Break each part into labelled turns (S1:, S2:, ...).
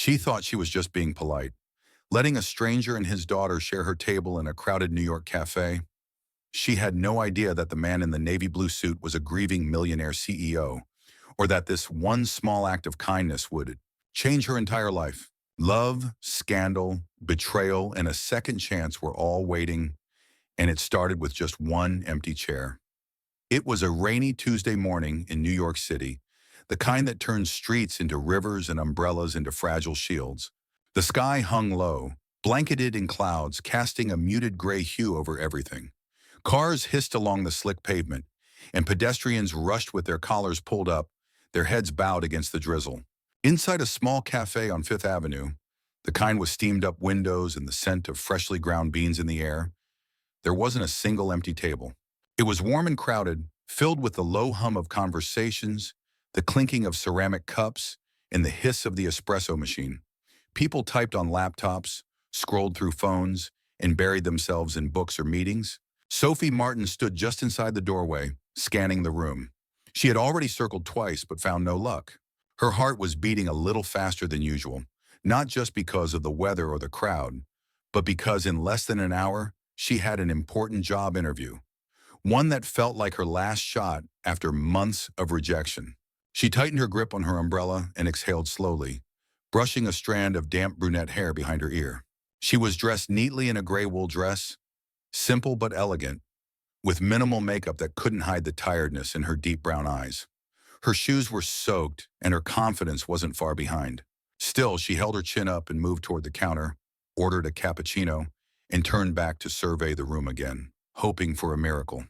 S1: She thought she was just being polite, letting a stranger and his daughter share her table in a crowded New York cafe. She had no idea that the man in the navy blue suit was a grieving millionaire CEO, or that this one small act of kindness would change her entire life. Love, scandal, betrayal, and a second chance were all waiting, and it started with just one empty chair. It was a rainy Tuesday morning in New York City, the kind that turns streets into rivers and umbrellas into fragile shields. The sky hung low, blanketed in clouds, casting a muted gray hue over everything. Cars hissed along the slick pavement, and pedestrians rushed with their collars pulled up, their heads bowed against the drizzle. Inside a small cafe on Fifth Avenue, the kind with steamed-up windows and the scent of freshly ground beans in the air, there wasn't a single empty table. It was warm and crowded, filled with the low hum of conversations, the clinking of ceramic cups, and the hiss of the espresso machine. People typed on laptops, scrolled through phones, and buried themselves in books or meetings. Sophie Martin stood just inside the doorway, scanning the room. She had already circled twice but found no luck. Her heart was beating a little faster than usual, not just because of the weather or the crowd, but because in less than an hour, she had an important job interview. One that felt like her last shot after months of rejection. She tightened her grip on her umbrella and exhaled slowly, brushing a strand of damp brunette hair behind her ear. She was dressed neatly in a gray wool dress, simple but elegant, with minimal makeup that couldn't hide the tiredness in her deep brown eyes. Her shoes were soaked, and her confidence wasn't far behind. Still, she held her chin up and moved toward the counter, ordered a cappuccino, and turned back to survey the room again, hoping for a miracle.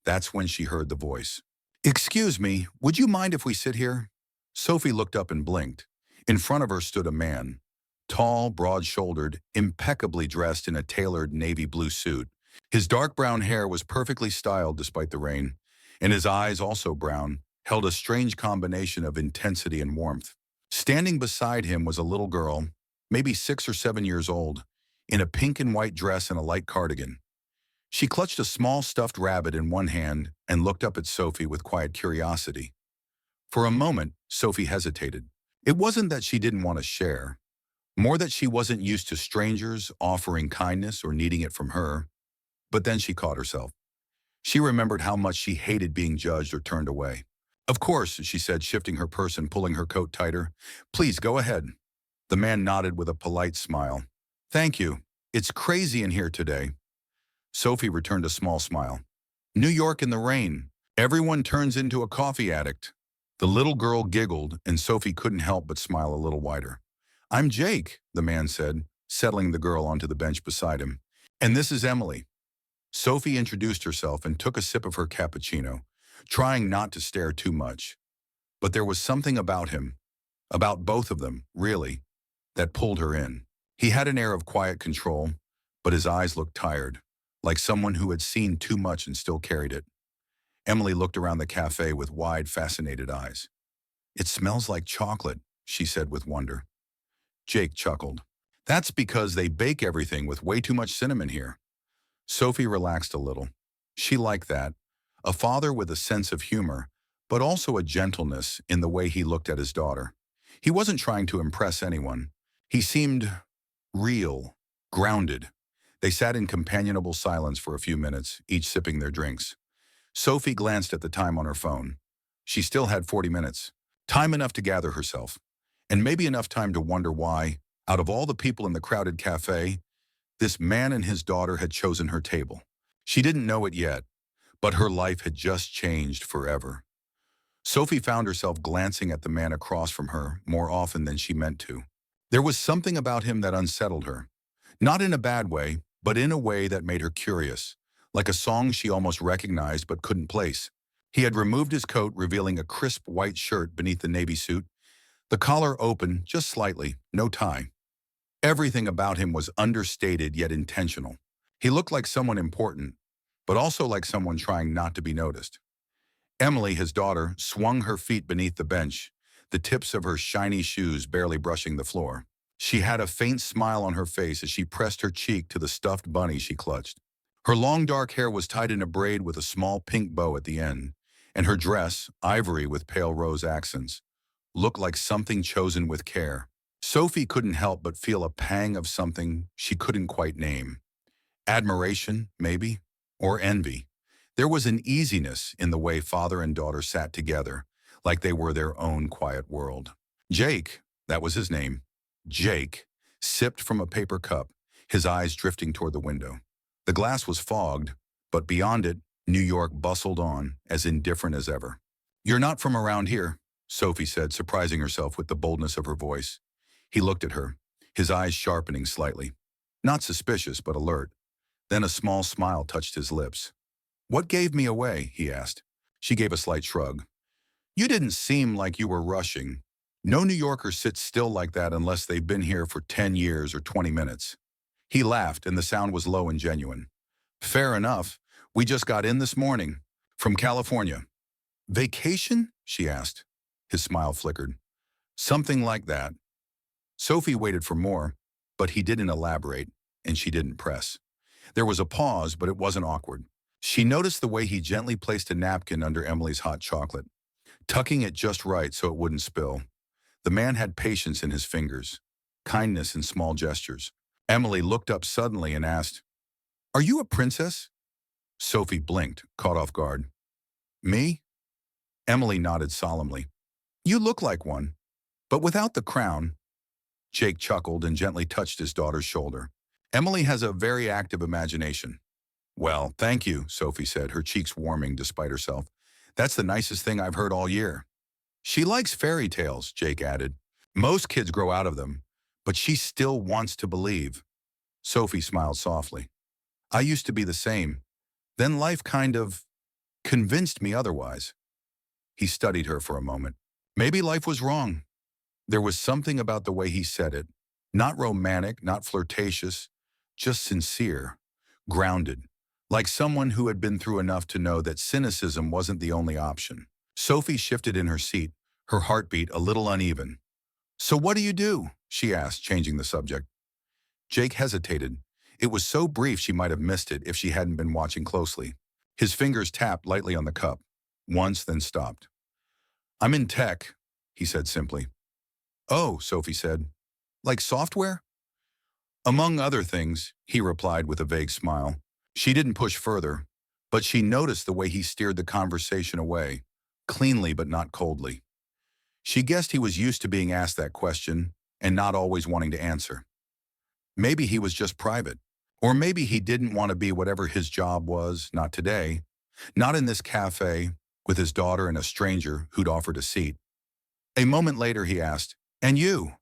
S1: That's when she heard the voice. "Excuse me, would you mind if we sit here?" Sophie looked up and blinked. In front of her stood a man, tall, broad-shouldered, impeccably dressed in a tailored navy blue suit. His dark brown hair was perfectly styled despite the rain, and his eyes, also brown, held a strange combination of intensity and warmth. Standing beside him was a little girl, maybe 6 or 7 years old, in a pink and white dress and a light cardigan. She clutched a small stuffed rabbit in one hand and looked up at Sophie with quiet curiosity. For a moment, Sophie hesitated. It wasn't that she didn't want to share, more that she wasn't used to strangers offering kindness or needing it from her. But then she caught herself. She remembered how much she hated being judged or turned away. "Of course," she said, shifting her purse and pulling her coat tighter. "Please, go ahead." The man nodded with a polite smile. "Thank you. It's crazy in here today." Sophie returned a small smile. "New York in the rain. Everyone turns into a coffee addict." The little girl giggled, and Sophie couldn't help but smile a little wider. "I'm Jake," the man said, settling the girl onto the bench beside him. "And this is Emily." Sophie introduced herself and took a sip of her cappuccino, trying not to stare too much. But there was something about him, about both of them, really, that pulled her in. He had an air of quiet control, but his eyes looked tired, like someone who had seen too much and still carried it. Emily looked around the cafe with wide, fascinated eyes. "It smells like chocolate," she said with wonder. Jake chuckled. "That's because they bake everything with way too much cinnamon here." Sophie relaxed a little. She liked that. A father with a sense of humor, but also a gentleness in the way he looked at his daughter. He wasn't trying to impress anyone. He seemed real, grounded. They sat in companionable silence for a few minutes, each sipping their drinks. Sophie glanced at the time on her phone. She still had 40 minutes. Time enough to gather herself. And maybe enough time to wonder why, out of all the people in the crowded cafe, this man and his daughter had chosen her table. She didn't know it yet, but her life had just changed forever. Sophie found herself glancing at the man across from her more often than she meant to. There was something about him that unsettled her. Not in a bad way, but in a way that made her curious, like a song she almost recognized but couldn't place. He had removed his coat, revealing a crisp white shirt beneath the navy suit, the collar open just slightly, no tie. Everything about him was understated yet intentional. He looked like someone important, but also like someone trying not to be noticed. Emily, his daughter, swung her feet beneath the bench, the tips of her shiny shoes barely brushing the floor. She had a faint smile on her face as she pressed her cheek to the stuffed bunny she clutched. Her long dark hair was tied in a braid with a small pink bow at the end, and her dress, ivory with pale rose accents, looked like something chosen with care. Sophie couldn't help but feel a pang of something she couldn't quite name. Admiration, maybe, or envy. There was an easiness in the way father and daughter sat together, like they were their own quiet world. Jake, that was his name, Jake, sipped from a paper cup, his eyes drifting toward the window. The glass was fogged, but beyond it, New York bustled on, as indifferent as ever. "You're not from around here," Sophie said, surprising herself with the boldness of her voice. He looked at her, his eyes sharpening slightly. Not suspicious, but alert. Then a small smile touched his lips. "What gave me away?" he asked. She gave a slight shrug. "You didn't seem like you were rushing. No New Yorker sits still like that unless they've been here for 10 years or 20 minutes. He laughed, and the sound was low and genuine. "Fair enough. We just got in this morning. From California." "Vacation?" she asked. His smile flickered. "Something like that." Sophie waited for more, but he didn't elaborate, and she didn't press. There was a pause, but it wasn't awkward. She noticed the way he gently placed a napkin under Emily's hot chocolate, tucking it just right so it wouldn't spill. The man had patience in his fingers, kindness in small gestures. Emily looked up suddenly and asked, "Are you a princess?" Sophie blinked, caught off guard. "Me?" Emily nodded solemnly. "You look like one, but without the crown." Jake chuckled and gently touched his daughter's shoulder. "Emily has a very active imagination." "Well, thank you," Sophie said, her cheeks warming despite herself. "That's the nicest thing I've heard all year." "She likes fairy tales," Jake added. "Most kids grow out of them, but she still wants to believe." Sophie smiled softly. "I used to be the same. Then life kind of convinced me otherwise." He studied her for a moment. Maybe life was wrong. There was something about the way he said it. Not romantic, not flirtatious, just sincere, grounded, like someone who had been through enough to know that cynicism wasn't the only option. Sophie shifted in her seat, her heartbeat a little uneven. "So what do you do?" she asked, changing the subject. Jake hesitated. It was so brief she might have missed it if she hadn't been watching closely. His fingers tapped lightly on the cup, once then stopped. "I'm in tech," he said simply. "Oh," Sophie said. "Like software?" "Among other things," he replied with a vague smile. She didn't push further, but she noticed the way he steered the conversation away, cleanly but not coldly. She guessed he was used to being asked that question and not always wanting to answer. Maybe he was just private. Or maybe he didn't want to be whatever his job was, not today. Not in this cafe, with his daughter and a stranger who'd offered a seat. A moment later he asked, "And you?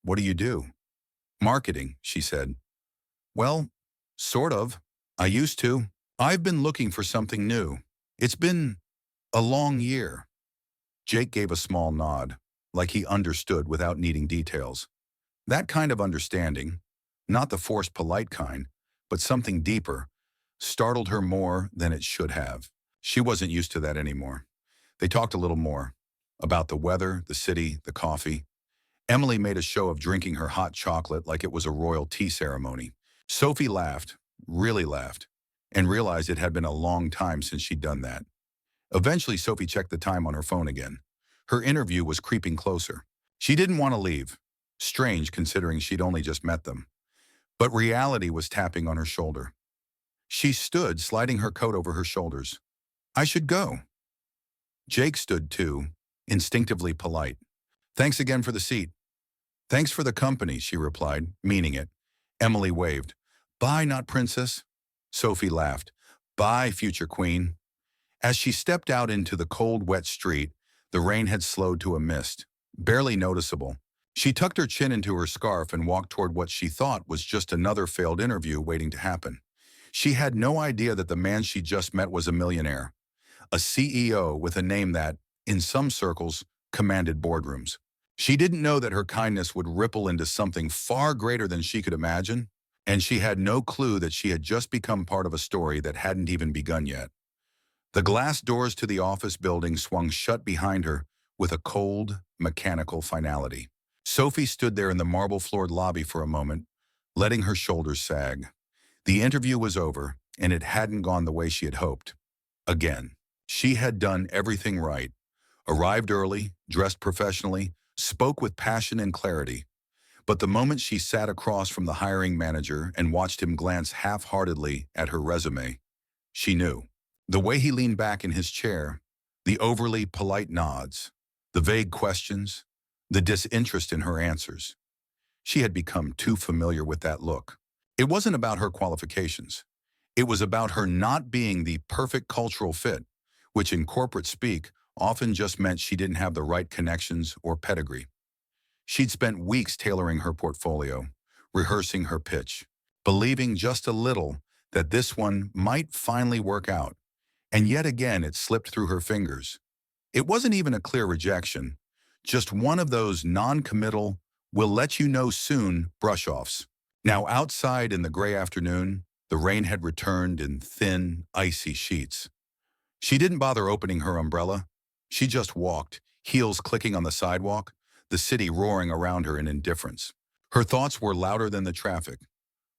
S1: What do you do?" "Marketing," she said. "Well, sort of. I used to. I've been looking for something new. It's been a long year." Jake gave a small nod, like he understood without needing details. That kind of understanding, not the forced polite kind, but something deeper, startled her more than it should have. She wasn't used to that anymore. They talked a little more, about the weather, the city, the coffee. Emily made a show of drinking her hot chocolate like it was a royal tea ceremony. Sophie laughed, really laughed, and realized it had been a long time since she'd done that. Eventually, Sophie checked the time on her phone again. Her interview was creeping closer. She didn't want to leave. Strange, considering she'd only just met them. But reality was tapping on her shoulder. She stood, sliding her coat over her shoulders. "I should go." Jake stood too, instinctively polite. "Thanks again for the seat." "Thanks for the company," she replied, meaning it. Emily waved. "Bye, not princess." Sophie laughed. "Bye, future queen." As she stepped out into the cold, wet street, the rain had slowed to a mist, barely noticeable. She tucked her chin into her scarf and walked toward what she thought was just another failed interview waiting to happen. She had no idea that the man she just met was a millionaire, a CEO with a name that, in some circles, commanded boardrooms. She didn't know that her kindness would ripple into something far greater than she could imagine, and she had no clue that she had just become part of a story that hadn't even begun yet. The glass doors to the office building swung shut behind her with a cold, mechanical finality. Sophie stood there in the marble-floored lobby for a moment, letting her shoulders sag. The interview was over, and it hadn't gone the way she had hoped. Again, she had done everything right. Arrived early, dressed professionally, spoke with passion and clarity. But the moment she sat across from the hiring manager and watched him glance half-heartedly at her resume, she knew. The way he leaned back in his chair, the overly polite nods, the vague questions, the disinterest in her answers. She had become too familiar with that look. It wasn't about her qualifications. It was about her not being the perfect cultural fit, which in corporate speak often just meant she didn't have the right connections or pedigree. She'd spent weeks tailoring her portfolio, rehearsing her pitch, believing just a little that this one might finally work out. And yet again, it slipped through her fingers. It wasn't even a clear rejection, just one of those non-committal, "we'll let you know soon" brush-offs. Now outside in the gray afternoon, the rain had returned in thin, icy sheets. She didn't bother opening her umbrella. She just walked, heels clicking on the sidewalk, the city roaring around her in indifference. Her thoughts were louder than the traffic.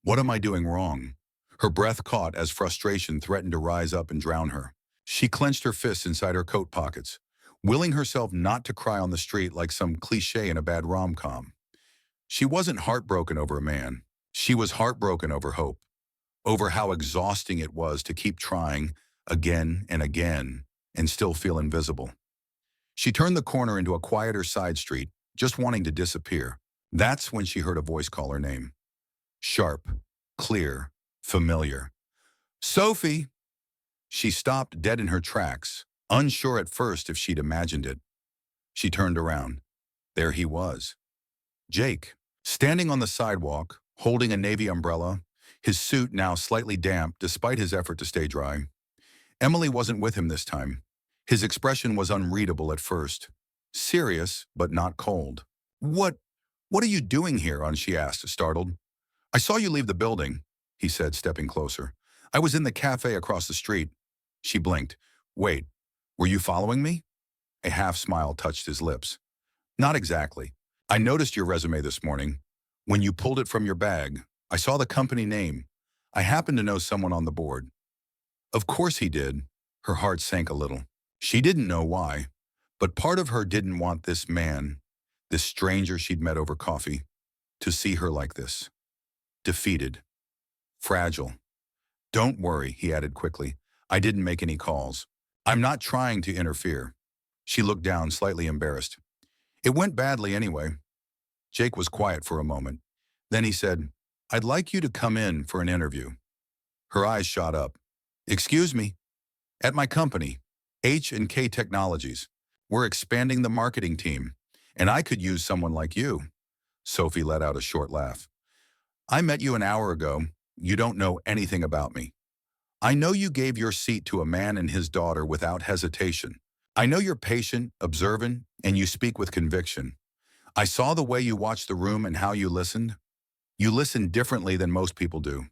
S1: What am I doing wrong? Her breath caught as frustration threatened to rise up and drown her. She clenched her fists inside her coat pockets, willing herself not to cry on the street like some cliché in a bad rom-com. She wasn't heartbroken over a man. She was heartbroken over hope, over how exhausting it was to keep trying again and again and still feel invisible. She turned the corner into a quieter side street, just wanting to disappear. That's when she heard a voice call her name. Sharp, clear, familiar. "Sophie!" She stopped dead in her tracks, unsure at first if she'd imagined it. She turned around. There he was. Jake, standing on the sidewalk, holding a navy umbrella, his suit now slightly damp despite his effort to stay dry. Emily wasn't with him this time. His expression was unreadable at first. Serious, but not cold. What are you doing here?" She asked, startled. "I saw you leave the building," he said, stepping closer. "I was in the cafe across the street." She blinked. "Wait, were you following me?" A half smile touched his lips. "Not exactly. I noticed your resume this morning. When you pulled it from your bag, I saw the company name. I happen to know someone on the board." Of course he did. Her heart sank a little. She didn't know why, but part of her didn't want this man, this stranger she'd met over coffee, to see her like this. Defeated. Fragile. "Don't worry," he added quickly. "I didn't make any calls. I'm not trying to interfere." She looked down, slightly embarrassed. "It went badly anyway." Jake was quiet for a moment. Then he said, "I'd like you to come in for an interview." Her eyes shot up. "Excuse me?" "At my company, H&K Technologies. We're expanding the marketing team, and I could use someone like you." Sophie let out a short laugh. "I met you an hour ago. You don't know anything about me. I know you gave your seat to a man and his daughter without hesitation. I know you're patient, observant, and you speak with conviction. I saw the way you watched the room and how you listened. You listened differently than most people do."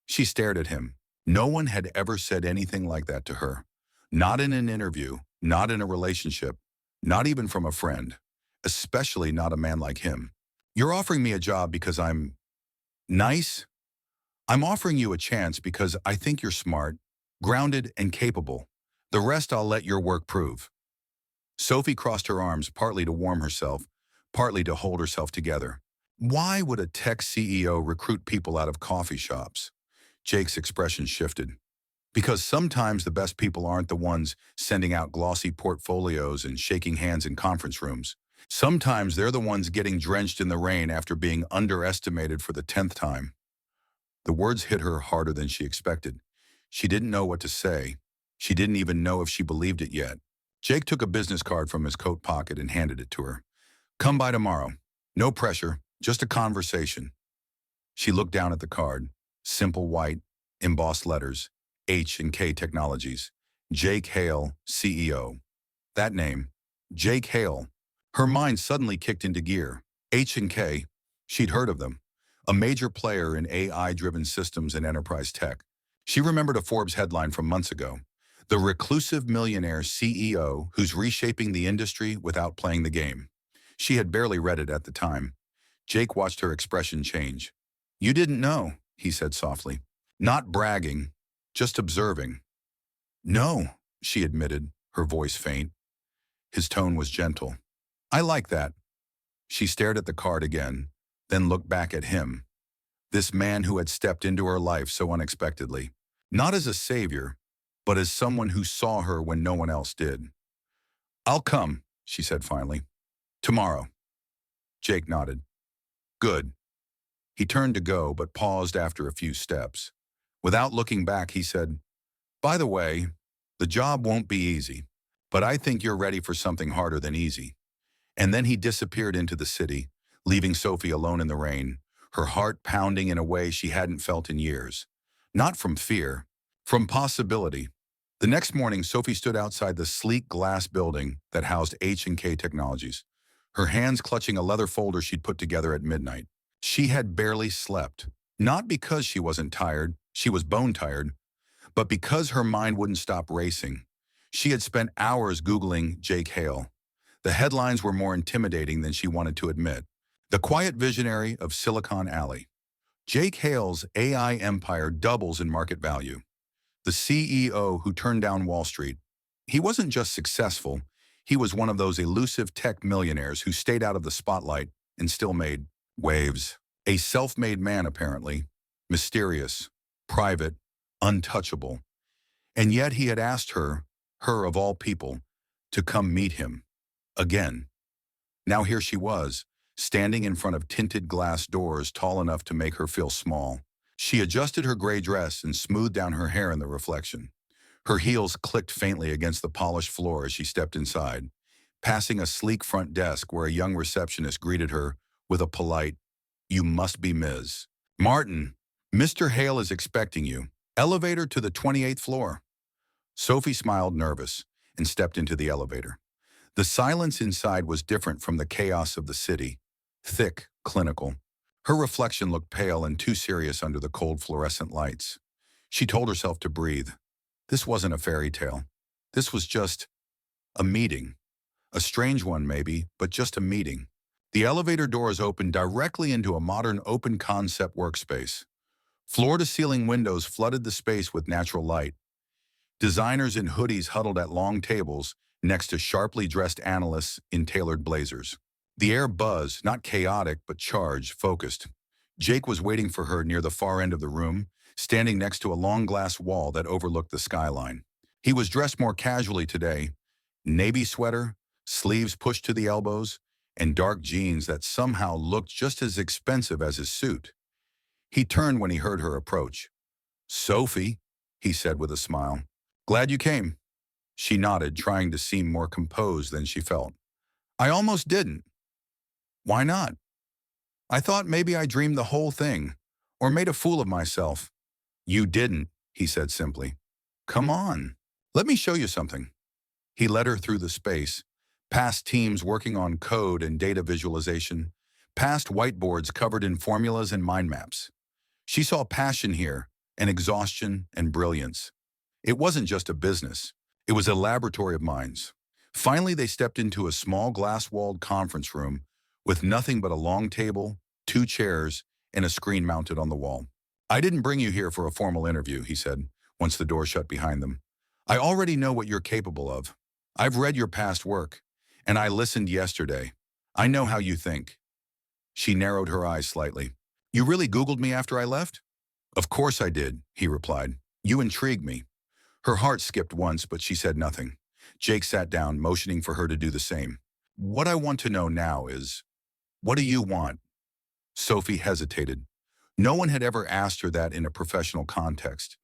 S1: She stared at him. No one had ever said anything like that to her. Not in an interview, not in a relationship, not even from a friend, especially not a man like him. "You're offering me a job because I'm nice? I'm offering you a chance because I think you're smart, grounded, and capable. The rest I'll let your work prove." Sophie crossed her arms, partly to warm herself, partly to hold herself together. Why would a tech CEO recruit people out of coffee shops? Jake's expression shifted. Because sometimes the best people aren't the ones sending out glossy portfolios and shaking hands in conference rooms. Sometimes they're the ones getting drenched in the rain after being underestimated for the 10th time. The words hit her harder than she expected. She didn't know what to say. She didn't even know if she believed it yet. Jake took a business card from his coat pocket and handed it to her. "Come by tomorrow. No pressure, just a conversation." She looked down at the card. Simple white, embossed letters. H&K Technologies. Jake Hale, CEO. That name. Jake Hale. Her mind suddenly kicked into gear. H&K. She'd heard of them. A major player in AI-driven systems and enterprise tech. She remembered a Forbes headline from months ago. The reclusive millionaire CEO who's reshaping the industry without playing the game. She had barely read it at the time. Jake watched her expression change. "You didn't know," he said softly. Not bragging, just observing. "No," she admitted, her voice faint. His tone was gentle. "I like that." She stared at the card again, then looked back at him, this man who had stepped into her life so unexpectedly. Not as a savior, but as someone who saw her when no one else did. "I'll come," she said finally. "Tomorrow." Jake nodded. "Good." He turned to go, but paused after a few steps. Without looking back, he said, "By the way, the job won't be easy, but I think you're ready for something harder than easy." And then he disappeared into the city, leaving Sophie alone in the rain, her heart pounding in a way she hadn't felt in years. Not from fear, from possibility. The next morning, Sophie stood outside the sleek glass building that housed H&K Technologies, her hands clutching a leather folder she'd put together at midnight. She had barely slept, not because she wasn't tired, she was bone tired, but because her mind wouldn't stop racing. She had spent hours Googling Jake Hale. The headlines were more intimidating than she wanted to admit. The quiet visionary of Silicon Alley. Jake Hale's AI empire doubles in market value. The CEO who turned down Wall Street. He wasn't just successful, he was one of those elusive tech millionaires who stayed out of the spotlight and still made waves. A self-made man, apparently. Mysterious, private, untouchable. And yet he had asked her of all people, to come meet him. Again. Now here she was, standing in front of tinted glass doors tall enough to make her feel small. She adjusted her gray dress and smoothed down her hair in the reflection. Her heels clicked faintly against the polished floor as she stepped inside, passing a sleek front desk where a young receptionist greeted her with a polite, "You must be Ms. Martin. Mr. Hale is expecting you. Elevator to the 28th floor." Sophie smiled nervous and stepped into the elevator. The silence inside was different from the chaos of the city. Thick, clinical. Her reflection looked pale and too serious under the cold fluorescent lights. She told herself to breathe. This wasn't a fairy tale. This was just a meeting. A strange one maybe, but just a meeting. The elevator doors opened directly into a modern open-concept workspace. Floor-to-ceiling windows flooded the space with natural light. Designers in hoodies huddled at long tables next to sharply dressed analysts in tailored blazers. The air buzzed, not chaotic, but charged, focused. Jake was waiting for her near the far end of the room, standing next to a long glass wall that overlooked the skyline. He was dressed more casually today. Navy sweater, sleeves pushed to the elbows, and dark jeans that somehow looked just as expensive as his suit. He turned when he heard her approach. "Sophie," he said with a smile. "Glad you came." She nodded, trying to seem more composed than she felt. "I almost didn't." "Why not?" "I thought maybe I dreamed the whole thing, or made a fool of myself." "You didn't," he said simply. "Come on. Let me show you something." He led her through the space, past teams working on code and data visualization, past whiteboards covered in formulas and mind maps. She saw passion here, and exhaustion and brilliance. It wasn't just a business. It was a laboratory of minds. Finally, they stepped into a small glass-walled conference room with nothing but a long table, 2 chairs, and a screen mounted on the wall. "I didn't bring you here for a formal interview," he said, once the door shut behind them. "I already know what you're capable of. I've read your past work, and I listened yesterday. I know how you think." She narrowed her eyes slightly. "You really Googled me after I left?" "Of course I did," he replied. "You intrigued me." Her heart skipped once, but she said nothing. Jake sat down, motioning for her to do the same. "What I want to know now is, what do you want?" Sophie hesitated. No one had ever asked her that in a professional context.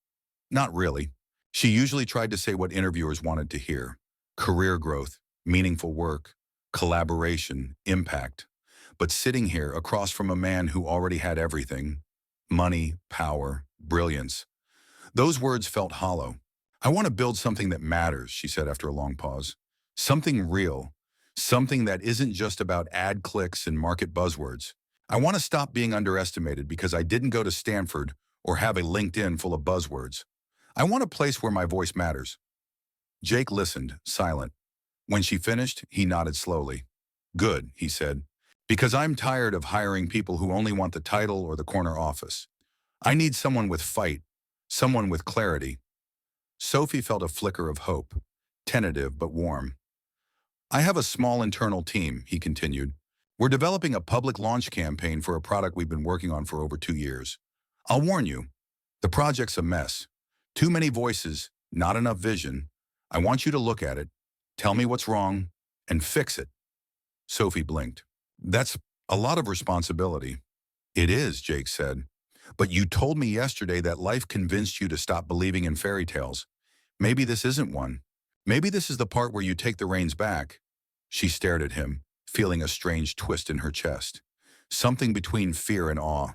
S1: Not really. She usually tried to say what interviewers wanted to hear. Career growth, meaningful work, collaboration, impact. But sitting here across from a man who already had everything, money, power, brilliance, those words felt hollow. "I want to build something that matters," she said after a long pause. "Something real. Something that isn't just about ad clicks and market buzzwords. I want to stop being underestimated because I didn't go to Stanford or have a LinkedIn full of buzzwords. I want a place where my voice matters." Jake listened, silent. When she finished, he nodded slowly. "Good," he said, "because I'm tired of hiring people who only want the title or the corner office. I need someone with fight, someone with clarity." Sophie felt a flicker of hope, tentative but warm. "I have a small internal team," he continued. We're developing a public launch campaign for a product we've been working on for over 2 years. I'll warn you, the project's a mess. Too many voices, not enough vision. I want you to look at it, tell me what's wrong, and fix it. Sophie blinked. That's a lot of responsibility. It is, Jake said. But you told me yesterday that life convinced you to stop believing in fairy tales. Maybe this isn't one. Maybe this is the part where you take the reins back. She stared at him, feeling a strange twist in her chest. Something between fear and awe.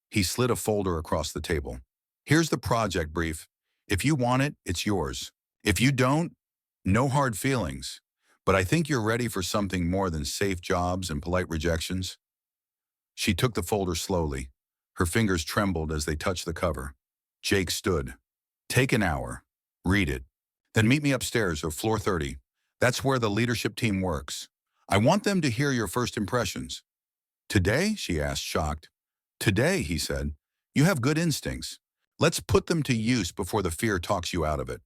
S1: He slid a folder across the table. Here's the project brief. If you want it, it's yours. If you don't, no hard feelings. But I think you're ready for something more than safe jobs and polite rejections. She took the folder slowly. Her fingers trembled as they touched the cover. Jake stood. Take an hour. Read it. Then meet me upstairs or floor 30. That's where the leadership team works. I want them to hear your first impressions. Today? She asked, shocked. Today, he said. You have good instincts. Let's put them to use before the fear talks you out of it.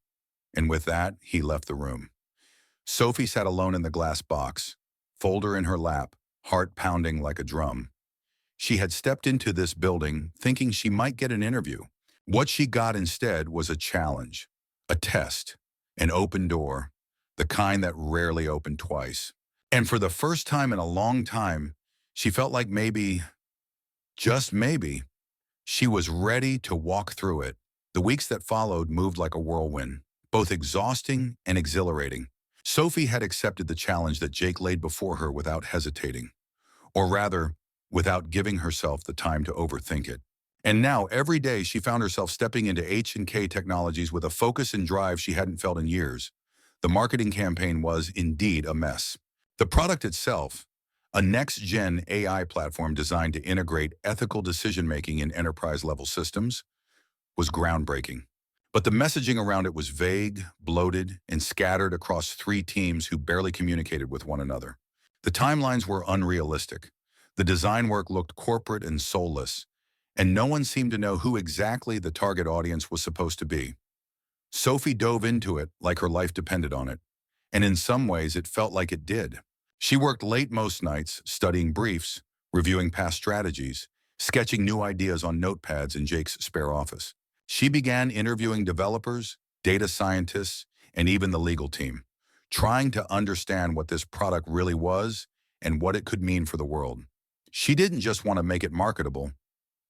S1: And with that, he left the room. Sophie sat alone in the glass box, folder in her lap, heart pounding like a drum. She had stepped into this building thinking she might get an interview. What she got instead was a challenge, a test, an open door, the kind that rarely opened twice. And for the first time in a long time, she felt like maybe, just maybe, she was ready to walk through it. The weeks that followed moved like a whirlwind, both exhausting and exhilarating. Sophie had accepted the challenge that Jake laid before her without hesitating, or rather, without giving herself the time to overthink it. And now, every day, she found herself stepping into H&K Technologies with a focus and drive she hadn't felt in years. The marketing campaign was indeed a mess. The product itself, a next-gen AI platform designed to integrate ethical decision-making in enterprise-level systems, was groundbreaking. But the messaging around it was vague, bloated, and scattered across 3 teams who barely communicated with one another. The timelines were unrealistic. The design work looked corporate and soulless, and no one seemed to know who exactly the target audience was supposed to be. Sophie dove into it like her life depended on it, and in some ways it felt like it did. She worked late most nights, studying briefs, reviewing past strategies, sketching new ideas on notepads in Jake's spare office. She began interviewing developers, data scientists, and even the legal team, trying to understand what this product really was and what it could mean for the world. She didn't just want to make it marketable,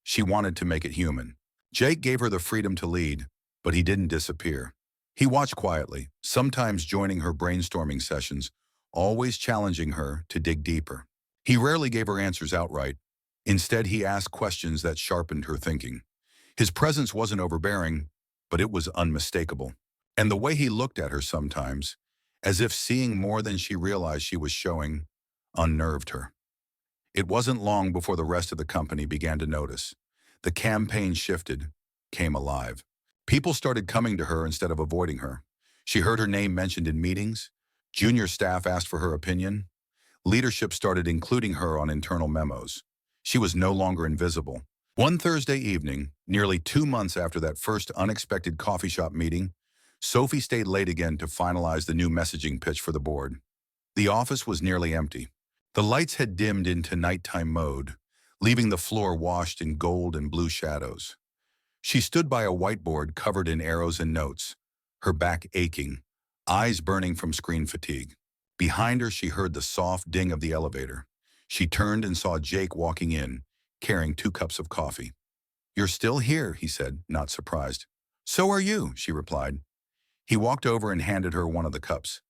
S1: she wanted to make it human. Jake gave her the freedom to lead, but he didn't disappear. He watched quietly, sometimes joining her brainstorming sessions, always challenging her to dig deeper. He rarely gave her answers outright. Instead, he asked questions that sharpened her thinking. His presence wasn't overbearing, but it was unmistakable. And the way he looked at her sometimes, as if seeing more than she realized she was showing, unnerved her. It wasn't long before the rest of the company began to notice. The campaign shifted, came alive. People started coming to her instead of avoiding her. She heard her name mentioned in meetings. Junior staff asked for her opinion. Leadership started including her on internal memos. She was no longer invisible. One Thursday evening, nearly 2 months after that first unexpected coffee shop meeting, Sophie stayed late again to finalize the new messaging pitch for the board. The office was nearly empty. The lights had dimmed into nighttime mode, leaving the floor washed in gold and blue shadows. She stood by a whiteboard covered in arrows and notes, her back aching, eyes burning from screen fatigue. Behind her, she heard the soft ding of the elevator. She turned and saw Jake walking in, carrying 2 cups of coffee. "You're still here," he said, not surprised. "So are you," she replied. He walked over and handed her one of the cups.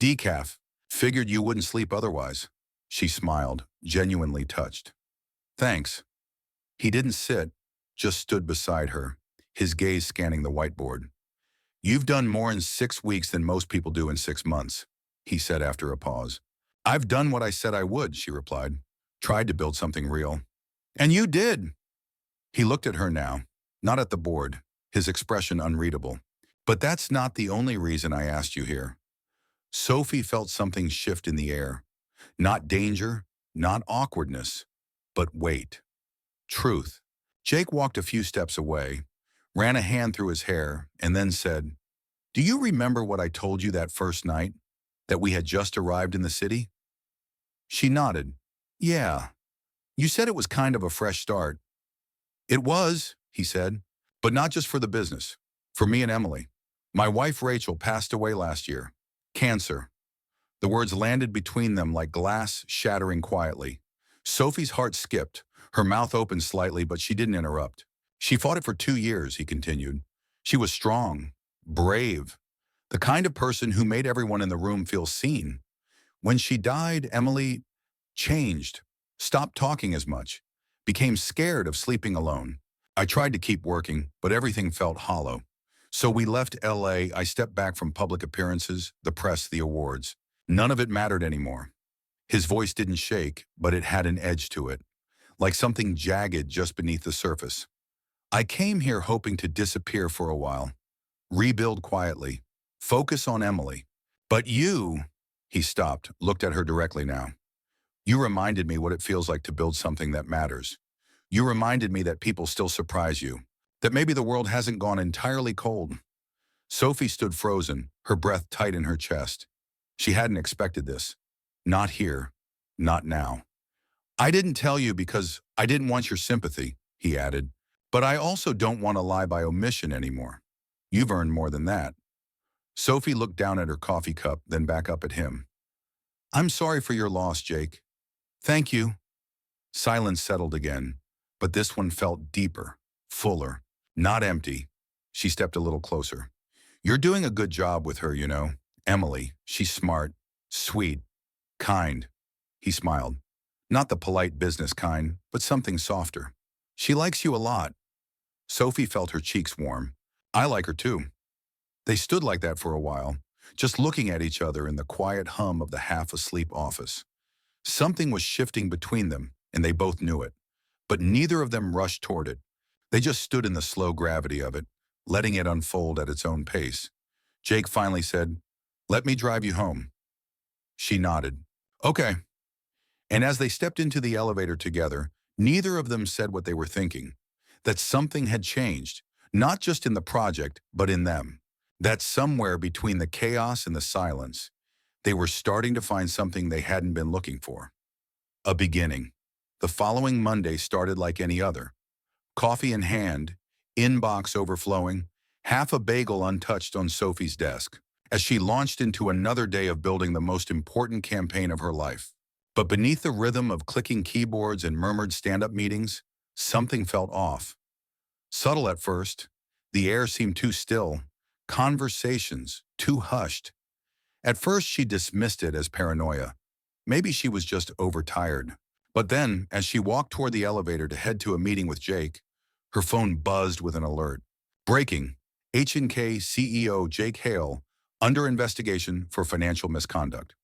S1: "Decaf. Figured you wouldn't sleep otherwise." She smiled, genuinely touched. "Thanks." He didn't sit, just stood beside her, his gaze scanning the whiteboard. "You've done more in 6 weeks than most people do in 6 months, he said after a pause. "I've done what I said I would," she replied. "Tried to build something real." "And you did." He looked at her now, not at the board, his expression unreadable. "But that's not the only reason I asked you here." Sophie felt something shift in the air. Not danger, not awkwardness, but weight. Truth. Jake walked a few steps away, ran a hand through his hair, and then said, "Do you remember what I told you that first night? That we had just arrived in the city?" She nodded. Yeah, you said it was kind of a fresh start. It was, he said, but not just for the business. For me and Emily. My wife Rachel passed away last year. Cancer. The words landed between them like glass shattering quietly. Sophie's heart skipped. Her mouth opened slightly, but she didn't interrupt. She fought it for 2 years, he continued. She was strong, brave, the kind of person who made everyone in the room feel seen. When she died, Emily changed, stopped talking as much, became scared of sleeping alone. I tried to keep working, but everything felt hollow. So we left LA. I stepped back from public appearances, the press, the awards. None of it mattered anymore. His voice didn't shake, but it had an edge to it, like something jagged just beneath the surface. I came here hoping to disappear for a while, rebuild quietly, focus on Emily. But you, he stopped, looked at her directly now. You reminded me what it feels like to build something that matters. You reminded me that people still surprise you, that maybe the world hasn't gone entirely cold. Sophie stood frozen, her breath tight in her chest. She hadn't expected this. Not here. Not now. I didn't tell you because I didn't want your sympathy, he added. But I also don't want to lie by omission anymore. You've earned more than that. Sophie looked down at her coffee cup, then back up at him. I'm sorry for your loss, Jake. Thank you. Silence settled again, but this one felt deeper, fuller, not empty. She stepped a little closer. You're doing a good job with her, you know. Emily, she's smart, sweet, kind. He smiled. Not the polite business kind, but something softer. She likes you a lot. Sophie felt her cheeks warm. I like her too. They stood like that for a while, just looking at each other in the quiet hum of the half-asleep office. Something was shifting between them, and they both knew it. But neither of them rushed toward it. They just stood in the slow gravity of it, letting it unfold at its own pace. Jake finally said, "Let me drive you home." She nodded. Okay. And as they stepped into the elevator together, neither of them said what they were thinking. That something had changed, not just in the project, but in them. That somewhere between the chaos and the silence, they were starting to find something they hadn't been looking for. A beginning. The following Monday started like any other. Coffee in hand, inbox overflowing, half a bagel untouched on Sophie's desk, as she launched into another day of building the most important campaign of her life. But beneath the rhythm of clicking keyboards and murmured stand-up meetings, something felt off. Subtle at first, the air seemed too still, conversations too hushed. At first she dismissed it as paranoia. Maybe she was just overtired. But then, as she walked toward the elevator to head to a meeting with Jake, her phone buzzed with an alert. Breaking. H&K CEO Jake Hale under investigation for financial misconduct.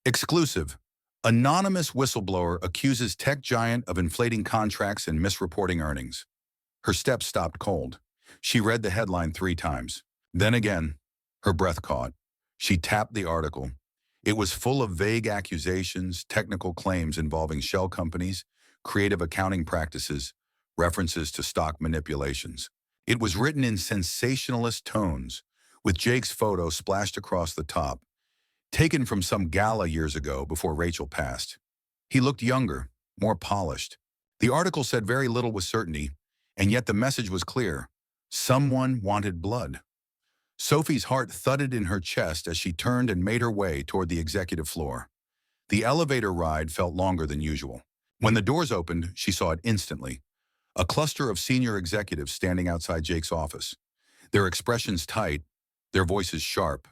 S1: Exclusive. Anonymous whistleblower accuses tech giant of inflating contracts and misreporting earnings. Her steps stopped cold. She read the headline 3 times. Then again, her breath caught. She tapped the article. It was full of vague accusations, technical claims involving shell companies, creative accounting practices, references to stock manipulations. It was written in sensationalist tones, with Jake's photo splashed across the top, taken from some gala years ago before Rachel passed. He looked younger, more polished. The article said very little with certainty, and yet the message was clear. Someone wanted blood. Sophie's heart thudded in her chest as she turned and made her way toward the executive floor. The elevator ride felt longer than usual. When the doors opened, she saw it instantly. A cluster of senior executives standing outside Jake's office. Their expressions tight, their voices sharp.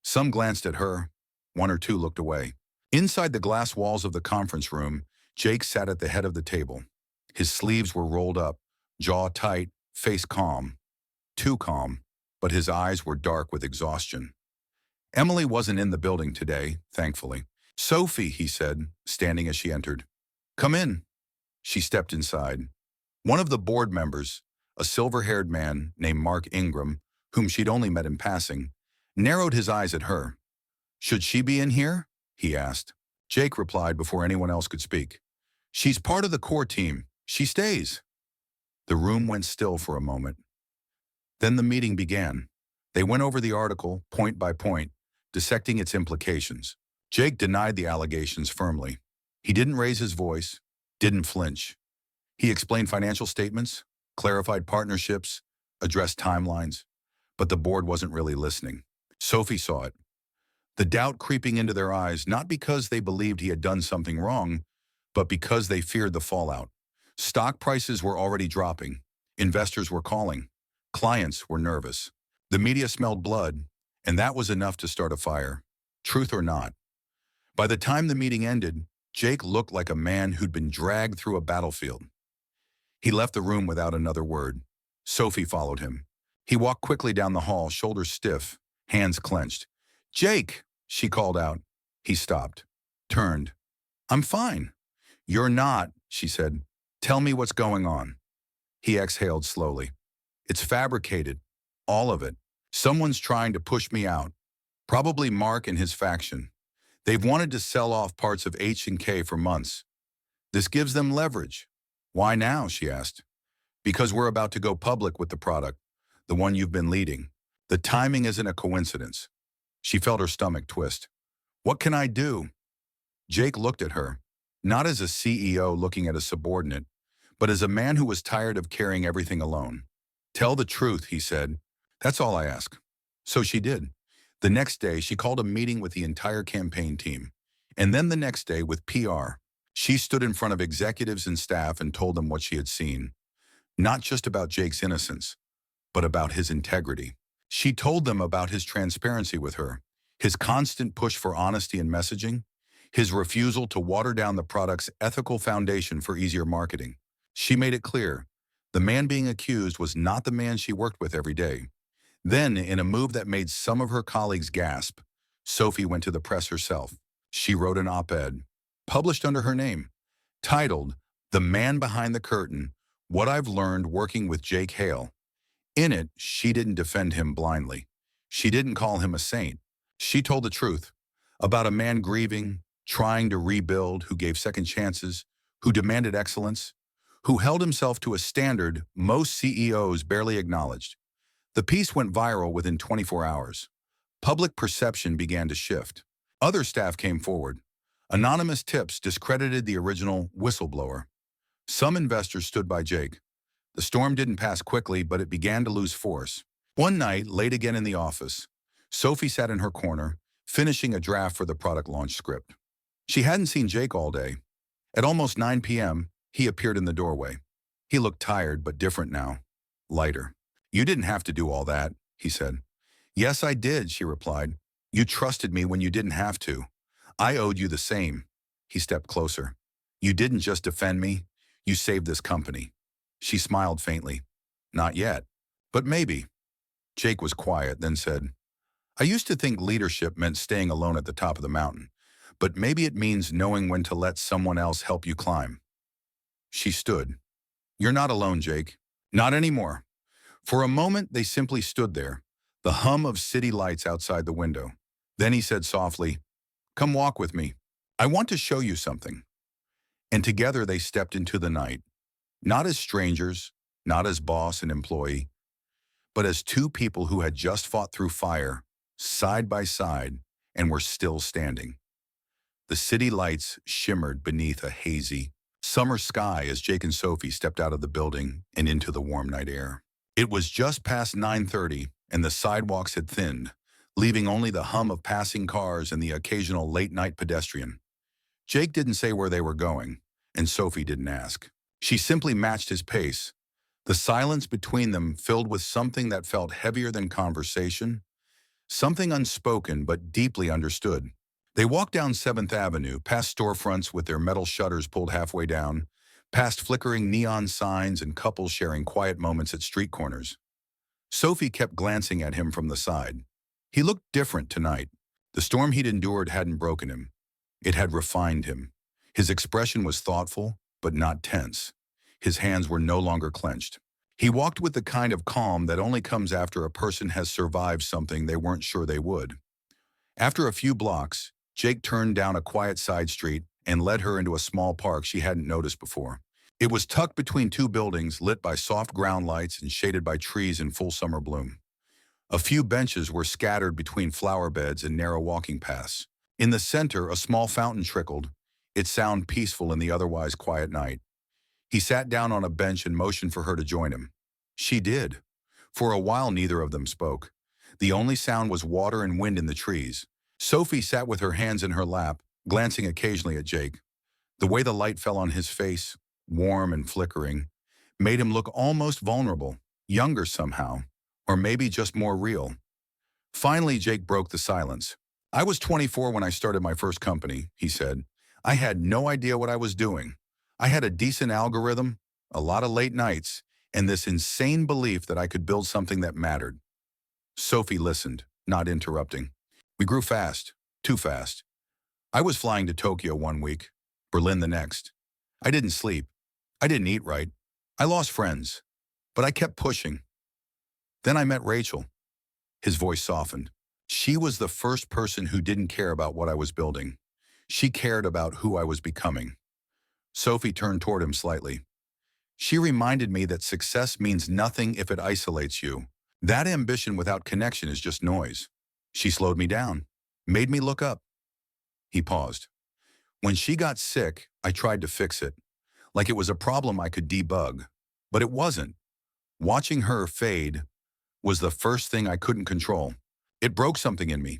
S1: Some glanced at her, 1 or 2 looked away. Inside the glass walls of the conference room, Jake sat at the head of the table. His sleeves were rolled up, jaw tight, face calm. Too calm, but his eyes were dark with exhaustion. Emily wasn't in the building today, thankfully. "Sophie," he said, standing as she entered. "Come in." She stepped inside. One of the board members, a silver-haired man named Mark Ingram, whom she'd only met in passing, narrowed his eyes at her. "Should she be in here?" he asked. Jake replied before anyone else could speak. "She's part of the core team. She stays." The room went still for a moment. Then the meeting began. They went over the article, point by point, dissecting its implications. Jake denied the allegations firmly. He didn't raise his voice, didn't flinch. He explained financial statements, clarified partnerships, addressed timelines, but the board wasn't really listening. Sophie saw it, the doubt creeping into their eyes, not because they believed he had done something wrong, but because they feared the fallout. Stock prices were already dropping. Investors were calling. Clients were nervous. The media smelled blood, and that was enough to start a fire. Truth or not. By the time the meeting ended, Jake looked like a man who'd been dragged through a battlefield. He left the room without another word. Sophie followed him. He walked quickly down the hall, shoulders stiff, hands clenched. "Jake!" she called out. He stopped, turned. "I'm fine." "You're not," she said. "Tell me what's going on." He exhaled slowly. "It's fabricated. All of it. Someone's trying to push me out. Probably Mark and his faction. They've wanted to sell off parts of H&K for months. This gives them leverage." "Why now?" she asked. "Because we're about to go public with the product, the one you've been leading. The timing isn't a coincidence." She felt her stomach twist. "What can I do?" Jake looked at her, not as a CEO looking at a subordinate, but as a man who was tired of carrying everything alone. "Tell the truth," he said. "That's all I ask." So she did. The next day, she called a meeting with the entire campaign team. And then the next day with PR. She stood in front of executives and staff and told them what she had seen. Not just about Jake's innocence, but about his integrity. She told them about his transparency with her, his constant push for honesty in messaging, his refusal to water down the product's ethical foundation for easier marketing. She made it clear, the man being accused was not the man she worked with every day. Then, in a move that made some of her colleagues gasp, Sophie went to the press herself. She wrote an op-ed, published under her name, titled, "The Man Behind the Curtain, What I've Learned Working with Jake Hale." In it, she didn't defend him blindly. She didn't call him a saint. She told the truth about a man grieving, trying to rebuild, who gave second chances, who demanded excellence, who held himself to a standard most CEOs barely acknowledged. The piece went viral within 24 hours. Public perception began to shift. Other staff came forward. Anonymous tips discredited the original whistleblower. Some investors stood by Jake. The storm didn't pass quickly, but it began to lose force. One night, late again in the office, Sophie sat in her corner, finishing a draft for the product launch script. She hadn't seen Jake all day. At almost 9 p.m., he appeared in the doorway. He looked tired, but different now. Lighter. "You didn't have to do all that," he said. "Yes, I did," she replied. "You trusted me when you didn't have to. I owed you the same." He stepped closer. "You didn't just defend me. You saved this company." She smiled faintly. "Not yet, but maybe." Jake was quiet, then said, "I used to think leadership meant staying alone at the top of the mountain, but maybe it means knowing when to let someone else help you climb." She stood. "You're not alone, Jake. Not anymore." For a moment, they simply stood there, the hum of city lights outside the window. Then he said softly, "Come walk with me. I want to show you something." And together they stepped into the night, not as strangers, not as boss and employee, but as two people who had just fought through fire, side by side, and were still standing. The city lights shimmered beneath a hazy, summer sky as Jake and Sophie stepped out of the building and into the warm night air. It was just past 9:30, and the sidewalks had thinned, leaving only the hum of passing cars and the occasional late-night pedestrian. Jake didn't say where they were going, and Sophie didn't ask. She simply matched his pace. The silence between them filled with something that felt heavier than conversation, something unspoken but deeply understood. They walked down 7th Avenue, past storefronts with their metal shutters pulled halfway down, past flickering neon signs and couples sharing quiet moments at street corners. Sophie kept glancing at him from the side. He looked different tonight. The storm he'd endured hadn't broken him. It had refined him. His expression was thoughtful, but not tense. His hands were no longer clenched. He walked with the kind of calm that only comes after a person has survived something they weren't sure they would. After a few blocks, Jake turned down a quiet side street and led her into a small park she hadn't noticed before. It was tucked between two buildings lit by soft ground lights and shaded by trees in full summer bloom. A few benches were scattered between flower beds and narrow walking paths. In the center, a small fountain trickled, It sounded peaceful in the otherwise quiet night. He sat down on a bench and motioned for her to join him. She did. For a while, neither of them spoke. The only sound was water and wind in the trees. Sophie sat with her hands in her lap, glancing occasionally at Jake. The way the light fell on his face, warm and flickering, made him look almost vulnerable, younger somehow, or maybe just more real. Finally, Jake broke the silence. I was 24 when I started my first company, he said. I had no idea what I was doing. I had a decent algorithm, a lot of late nights, and this insane belief that I could build something that mattered. Sophie listened, not interrupting. We grew fast, too fast. I was flying to Tokyo one week, Berlin the next. I didn't sleep. I didn't eat right. I lost friends, but I kept pushing. Then I met Rachel. His voice softened. She was the first person who didn't care about what I was building. She cared about who I was becoming. Sophie turned toward him slightly. She reminded me that success means nothing if it isolates you. That ambition without connection is just noise. She slowed me down, made me look up. He paused. When she got sick, I tried to fix it, like it was a problem I could debug. But it wasn't. Watching her fade was the first thing I couldn't control. It broke something in me.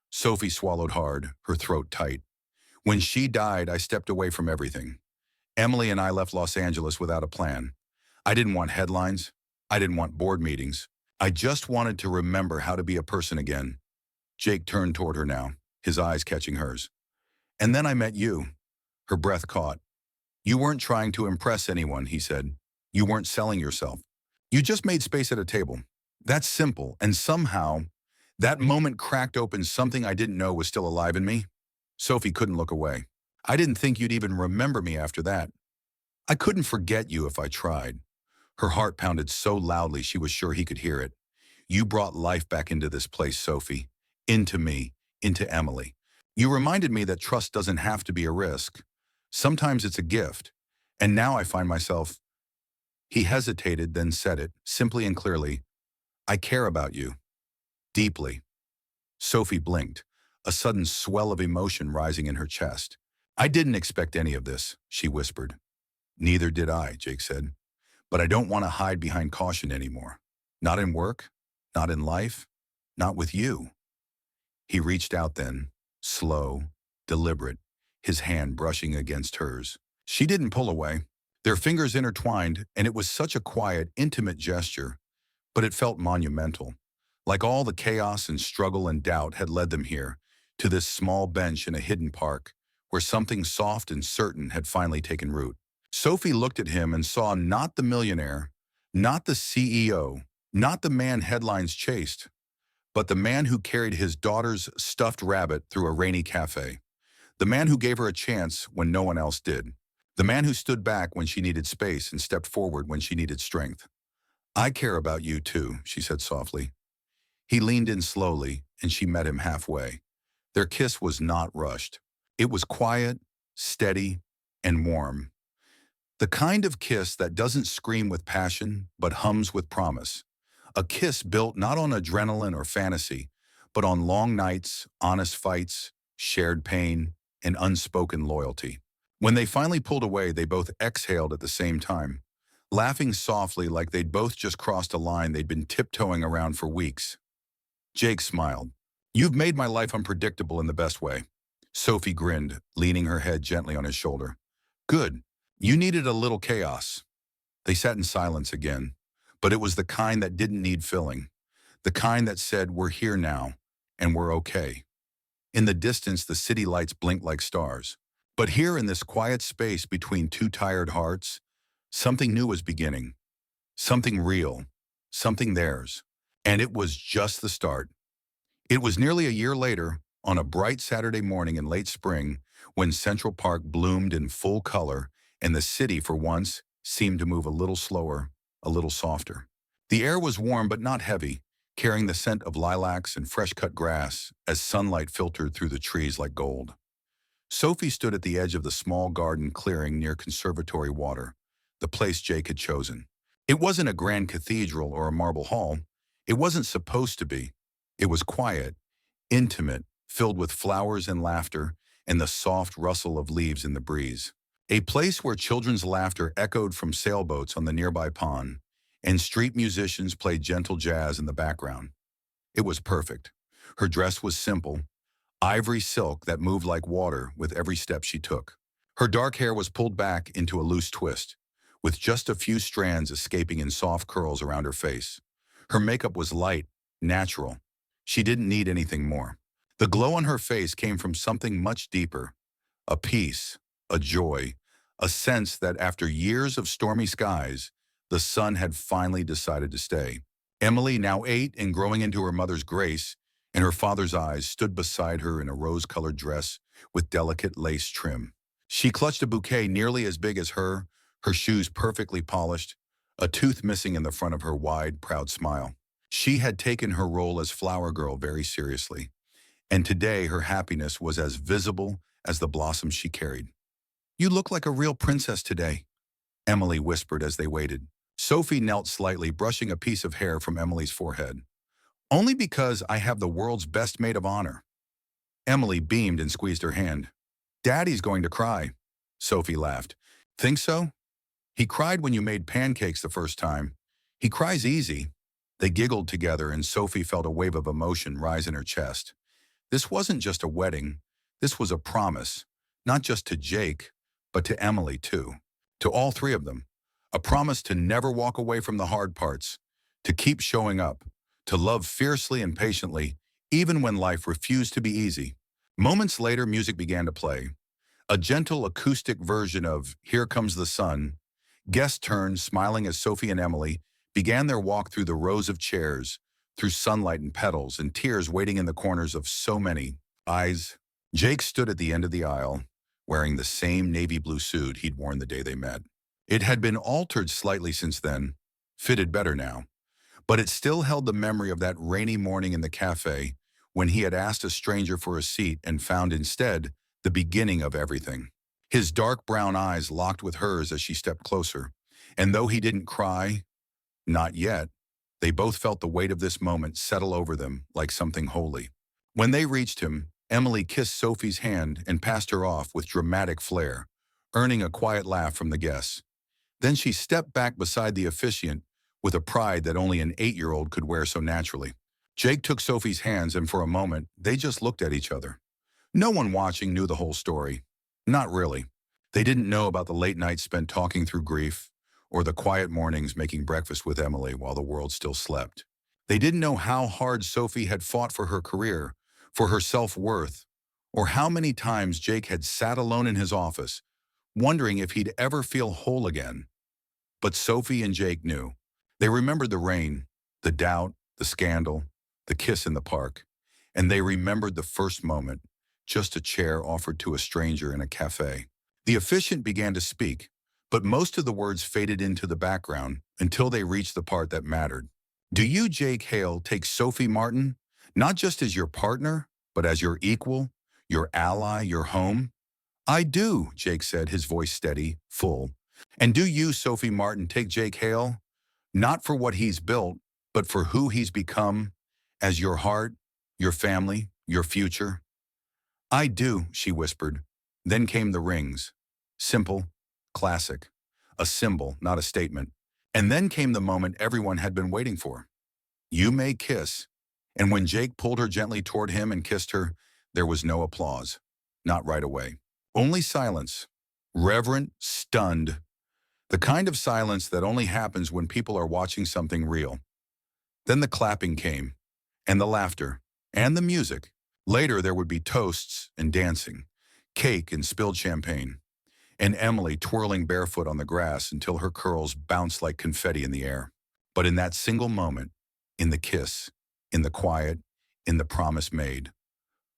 S1: Sophie swallowed hard, her throat tight. When she died, I stepped away from everything. Emily and I left Los Angeles without a plan. I didn't want headlines. I didn't want board meetings. I just wanted to remember how to be a person again. Jake turned toward her now, his eyes catching hers. And then I met you. Her breath caught. You weren't trying to impress anyone, he said. You weren't selling yourself. You just made space at a table. That's simple, and somehow, that moment cracked open something I didn't know was still alive in me. Sophie couldn't look away. I didn't think you'd even remember me after that. I couldn't forget you if I tried. Her heart pounded so loudly she was sure he could hear it. You brought life back into this place, Sophie. Into me, into Emily. You reminded me that trust doesn't have to be a risk. Sometimes it's a gift. And now I find myself. He hesitated, then said it, simply and clearly. I care about you. Deeply. Sophie blinked, a sudden swell of emotion rising in her chest. I didn't expect any of this, she whispered. Neither did I, Jake said. But I don't want to hide behind caution anymore. Not in work, not in life, not with you. He reached out then, slow, deliberate, his hand brushing against hers. She didn't pull away. Their fingers intertwined, and it was such a quiet, intimate gesture, but it felt monumental. Like all the chaos and struggle and doubt had led them here, to this small bench in a hidden park, where something soft and certain had finally taken root. Sophie looked at him and saw not the millionaire, not the CEO, not the man headlines chased, but the man who carried his daughter's stuffed rabbit through a rainy cafe. The man who gave her a chance when no one else did. The man who stood back when she needed space and stepped forward when she needed strength. I care about you too, she said softly. He leaned in slowly, and she met him halfway. Their kiss was not rushed. It was quiet, steady, and warm. The kind of kiss that doesn't scream with passion, but hums with promise. A kiss built not on adrenaline or fantasy, but on long nights, honest fights, shared pain, and unspoken loyalty. When they finally pulled away, they both exhaled at the same time, laughing softly like they'd both just crossed a line they'd been tiptoeing around for weeks. Jake smiled. You've made my life unpredictable in the best way. Sophie grinned, leaning her head gently on his shoulder. Good. You needed a little chaos. They sat in silence again, but it was the kind that didn't need filling. The kind that said, we're here now, and we're okay. In the distance, the city lights blinked like stars. But here in this quiet space between two tired hearts, something new was beginning. Something real. Something theirs. And it was just the start. It was nearly a year later, on a bright Saturday morning in late spring, when Central Park bloomed in full color and the city, for once, seemed to move a little slower, a little softer. The air was warm but not heavy, carrying the scent of lilacs and fresh-cut grass as sunlight filtered through the trees like gold. Sophie stood at the edge of the small garden clearing near Conservatory Water, the place Jake had chosen. It wasn't a grand cathedral or a marble hall. It wasn't supposed to be. It was quiet, intimate, filled with flowers and laughter, and the soft rustle of leaves in the breeze. A place where children's laughter echoed from sailboats on the nearby pond, and street musicians played gentle jazz in the background. It was perfect. Her dress was simple, ivory silk that moved like water with every step she took. Her dark hair was pulled back into a loose twist, with just a few strands escaping in soft curls around her face. Her makeup was light, natural. She didn't need anything more. The glow on her face came from something much deeper, a peace, a joy, a sense that after years of stormy skies, the sun had finally decided to stay. Emily, now 8 and growing into her mother's grace, and her father's eyes, stood beside her in a rose-colored dress with delicate lace trim. She clutched a bouquet nearly as big as her shoes perfectly polished, a tooth missing in the front of her wide, proud smile. She had taken her role as flower girl very seriously, and today her happiness was as visible as the blossoms she carried. "You look like a real princess today," Emily whispered as they waited. Sophie knelt slightly, brushing a piece of hair from Emily's forehead. "Only because I have the world's best maid of honor." Emily beamed and squeezed her hand. "Daddy's going to cry," Sophie laughed. "Think so? He cried when you made pancakes the first time. He cries easy." They giggled together, and Sophie felt a wave of emotion rise in her chest. This wasn't just a wedding. This was a promise, not just to Jake, but to Emily too. To all three of them. A promise to never walk away from the hard parts, to keep showing up, to love fiercely and patiently, even when life refused to be easy. Moments later, music began to play. A gentle acoustic version of "Here Comes the Sun." Guests turned, smiling as Sophie and Emily began their walk through the rows of chairs, through sunlight and petals, and tears waiting in the corners of so many eyes. Jake stood at the end of the aisle, wearing the same navy blue suit he'd worn the day they met. It had been altered slightly since then, fitted better now, but it still held the memory of that rainy morning in the cafe when he had asked a stranger for a seat and found instead the beginning of everything. His dark brown eyes locked with hers as she stepped closer, and though he didn't cry, not yet, they both felt the weight of this moment settle over them like something holy. When they reached him, Emily kissed Sophie's hand and passed her off with dramatic flair, earning a quiet laugh from the guests. Then she stepped back beside the officiant with a pride that only an 8-year-old could wear so naturally. Jake took Sophie's hands, and for a moment, they just looked at each other. No one watching knew the whole story. Not really. They didn't know about the late nights spent talking through grief, or the quiet mornings making breakfast with Emily while the world still slept. They didn't know how hard Sophie had fought for her career, for her self-worth, or how many times Jake had sat alone in his office, wondering if he'd ever feel whole again. But Sophie and Jake knew. They remembered the rain, the doubt, the scandal, the kiss in the park, and they remembered the first moment, just a chair offered to a stranger in a cafe. The officiant began to speak, but most of the words faded into the background until they reached the part that mattered. "Do you, Jake Hale, take Sophie Martin, not just as your partner, but as your equal, your ally, your home?" "I do," Jake said, his voice steady, full. "And do you, Sophie Martin, take Jake Hale, not for what he's built, but for who he's become, as your heart, your family, your future?" "I do," she whispered. Then came the rings. Simple, classic. A symbol, not a statement. And then came the moment everyone had been waiting for. "You may kiss." And when Jake pulled her gently toward him and kissed her, there was no applause. Not right away. Only silence. Reverent, stunned. The kind of silence that only happens when people are watching something real. Then the clapping came, and the laughter, and the music. Later there would be toasts and dancing, cake and spilled champagne, and Emily twirling barefoot on the grass until her curls bounced like confetti in the air. But in that single moment, in the kiss, in the quiet, in the promise made,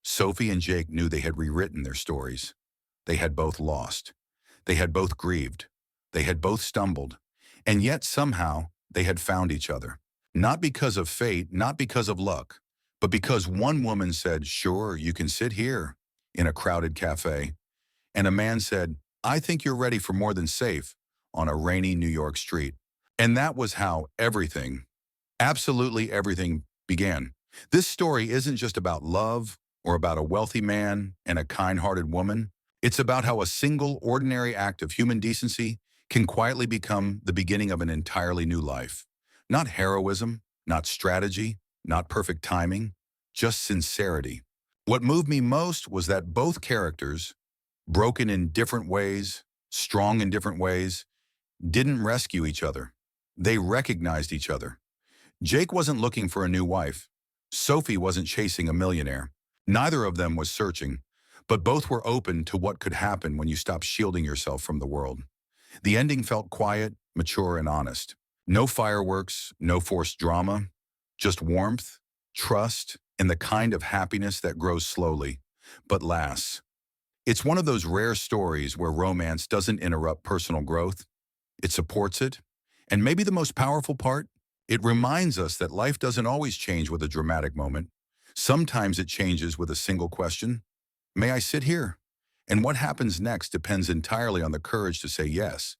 S1: Sophie and Jake knew they had rewritten their stories. They had both lost. They had both grieved. They had both stumbled. And yet somehow they had found each other. Not because of fate, not because of luck, but because one woman said, "Sure, you can sit here," in a crowded cafe, and a man said, "I think you're ready for more than safe," on a rainy New York street. And that was how everything, absolutely everything, began. This story isn't just about love or about a wealthy man and a kind-hearted woman. It's about how a single, ordinary act of human decency can quietly become the beginning of an entirely new life. Not heroism, not strategy, not perfect timing, just sincerity. What moved me most was that both characters, broken in different ways, strong in different ways, didn't rescue each other. They recognized each other. Jake wasn't looking for a new wife. Sophie wasn't chasing a millionaire. Neither of them was searching, but both were open to what could happen when you stop shielding yourself from the world. The ending felt quiet, mature, and honest. No fireworks, no forced drama, just warmth, trust, and the kind of happiness that grows slowly, but lasts. It's one of those rare stories where romance doesn't interrupt personal growth, it supports it. And maybe the most powerful part, it reminds us that life doesn't always change with a dramatic moment. Sometimes it changes with a single question. May I sit here? And what happens next depends entirely on the courage to say yes.